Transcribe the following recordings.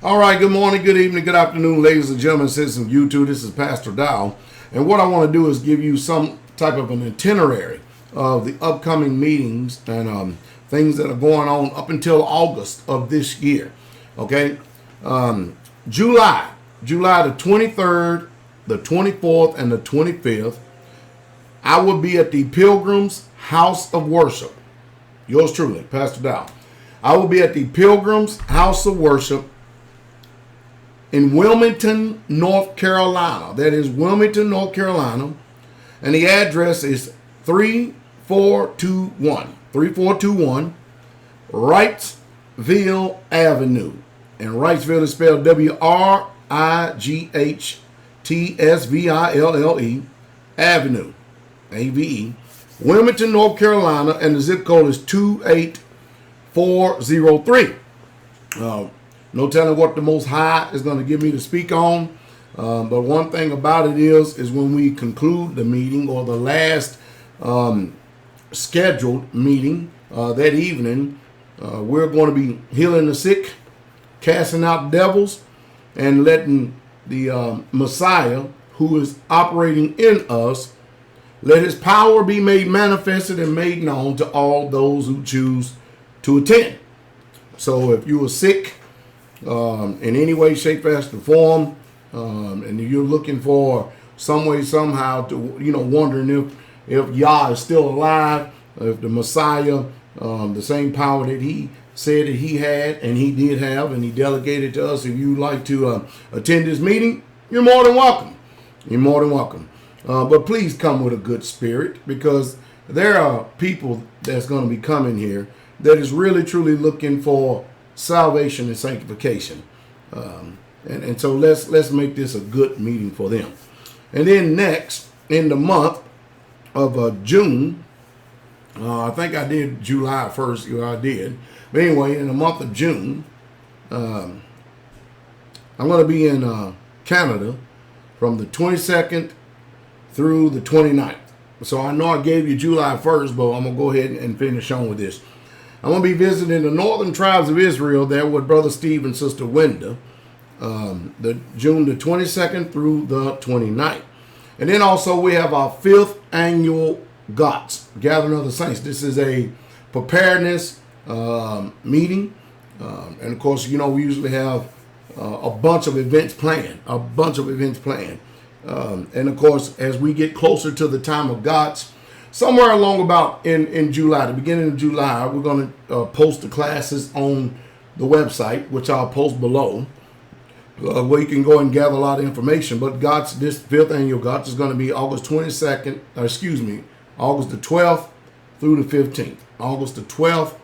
All right, good morning, good evening, good afternoon, ladies and gentlemen, citizens of YouTube. This is Pastor Dow. And what I want to do is give you some type of an itinerary of the upcoming meetings and things that are going on up until August of this year. Okay? July the 23rd, the 24th, and the 25th, I will be at the Pilgrims House of Worship. Yours truly, Pastor Dow. I will be at the Pilgrims House of Worship in Wilmington, North Carolina. That is Wilmington, North Carolina. And the address is 3421 Wrightsville Avenue. And Wrightsville is spelled Wrightsville Avenue, AVE. Wilmington, North Carolina, and the zip code is 28403. No telling what the Most High is going to give me to speak on. But one thing about it is when we conclude the meeting or the last scheduled meeting that evening, we're going to be healing the sick, casting out devils, and letting the Messiah, who is operating in us, let his power be made manifested and made known to all those who choose to attend. So if you are sick, in any way, shape, fashion, form, and you're looking for some way, somehow to, wondering if Yah is still alive, if the Messiah, the same power that he said that he had and he did have and he delegated to us, if you'd like to attend this meeting, you're more than welcome. You're more than welcome. But please come with a good spirit, because there are people that's going to be coming here that is really, truly looking for salvation and sanctification, and so let's make this a good meeting for them. And then next, in the month of June, I think I did July 1st. I did, but anyway, in the month of June, I'm going to be in Canada from the 22nd through the 29th. So I know I gave you July 1st, but I'm gonna go ahead and finish on with this. I'm going to be visiting the northern tribes of Israel there with Brother Steve and Sister Wenda, the June the 22nd through the 29th. And then also we have our 5th annual GOTS, Gathering of the Saints. This is a preparedness meeting. And of course, we usually have a bunch of events planned, And of course, as we get closer to the time of GOTS, somewhere along about in July, the beginning of July, we're going to post the classes on the website, which I'll post below, where you can go and gather a lot of information. But this 5th annual GOTS is going to be August the 12th through the 15th. August the 12th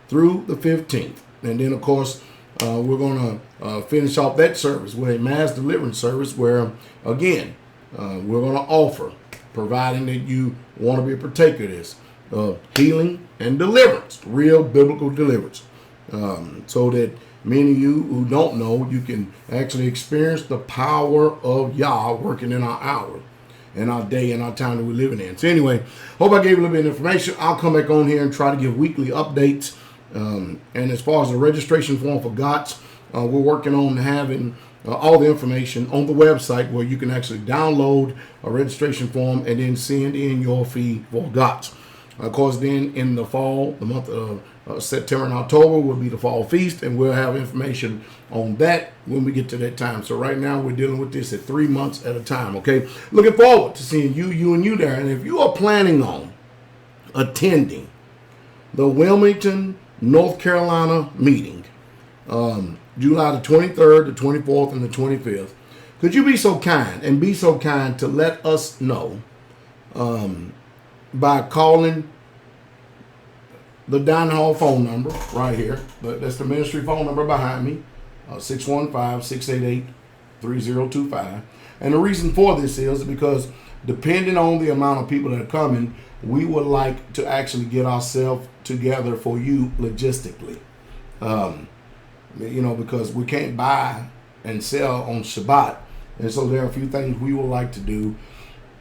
through the 15th. And then, of course, we're going to finish off that service with a mass deliverance service where, again, we're going to offer, providing that you want to be a partaker of this, healing and deliverance, real biblical deliverance, so that many of you who don't know, you can actually experience the power of Yah working in our hour, in our day, and our time that we're living in. So anyway, hope I gave you a little bit of information. I'll come back on here and try to give weekly updates. And as far as the registration form for GOTS, we're working on having all the information on the website where you can actually download a registration form and then send in your fee for GOTS. Of course, then in the fall, the month of September and October will be the fall feast, and we'll have information on that when we get to that time. So right now we're dealing with this at 3 months at a time, okay? Looking forward to seeing you and you there. And if you are planning on attending the Wilmington, North Carolina meeting, July the 23rd, the 24th, and the 25th, could you be so kind to let us know by calling the dining hall phone number right here. That's the ministry phone number behind me, 615-688-3025. And the reason for this is because depending on the amount of people that are coming, we would like to actually get ourselves together for you logistically. Because we can't buy and sell on Shabbat. And so there are a few things we would like to do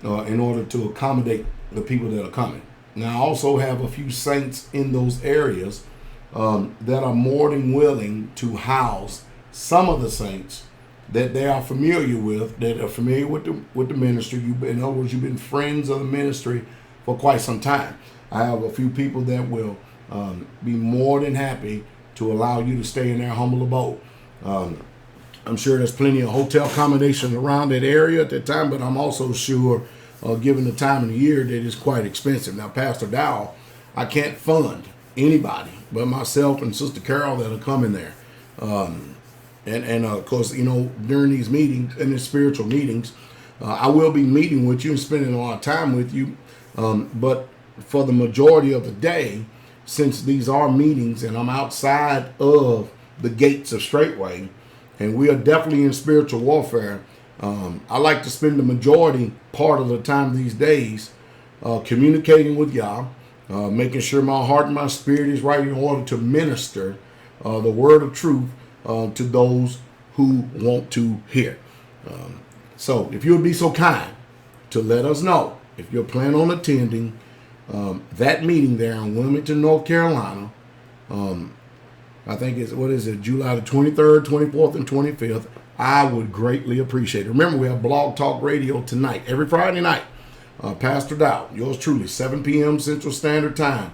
in order to accommodate the people that are coming. Now, I also have a few saints in those areas that are more than willing to house some of the saints that they are familiar with, that are familiar with the ministry. In other words, you've been friends of the ministry for quite some time. I have a few people that will be more than happy to allow you to stay in their humble abode. I'm sure there's plenty of hotel accommodations around that area at that time, but I'm also sure, given the time of the year, that it's quite expensive. Now, Pastor Dow, I can't fund anybody but myself and Sister Carol that'll come in there. And of course, during these meetings and the spiritual meetings, I will be meeting with you and spending a lot of time with you. But for the majority of the day, since these are meetings and I'm outside of the gates of Straightway, and we are definitely in spiritual warfare, I like to spend the majority part of the time these days communicating with y'all, making sure my heart and my spirit is right in order to minister the word of truth to those who want to hear. So if you would be so kind to let us know if you're planning on attending that meeting there in Wilmington, North Carolina. I think it's, July the 23rd, 24th, and 25th. I would greatly appreciate it. Remember, we have Blog Talk Radio tonight, every Friday night. Pastor Dow, yours truly, 7 p.m. Central Standard Time.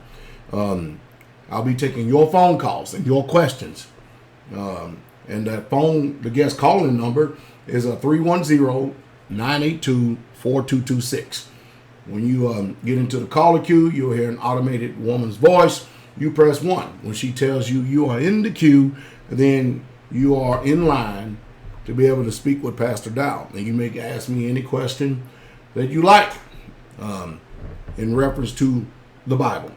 I'll be taking your phone calls and your questions. And the guest calling number is a 310-982-4226. When you get into the caller queue, you'll hear an automated woman's voice. You press 1. When she tells you you are in the queue, then you are in line to be able to speak with Pastor Dow. And you may ask me any question that you like in reference to the Bible.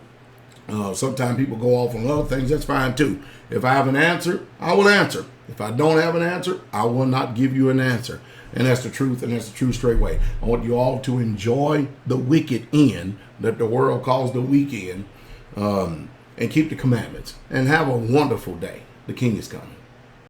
Sometimes people go off on other things. That's fine too. If I have an answer, I will answer. If I don't have an answer, I will not give you an answer. And that's the truth, and that's the true straight way. I want you all to enjoy the wicked end that the world calls the weekend, and keep the commandments, and have a wonderful day. The King is coming.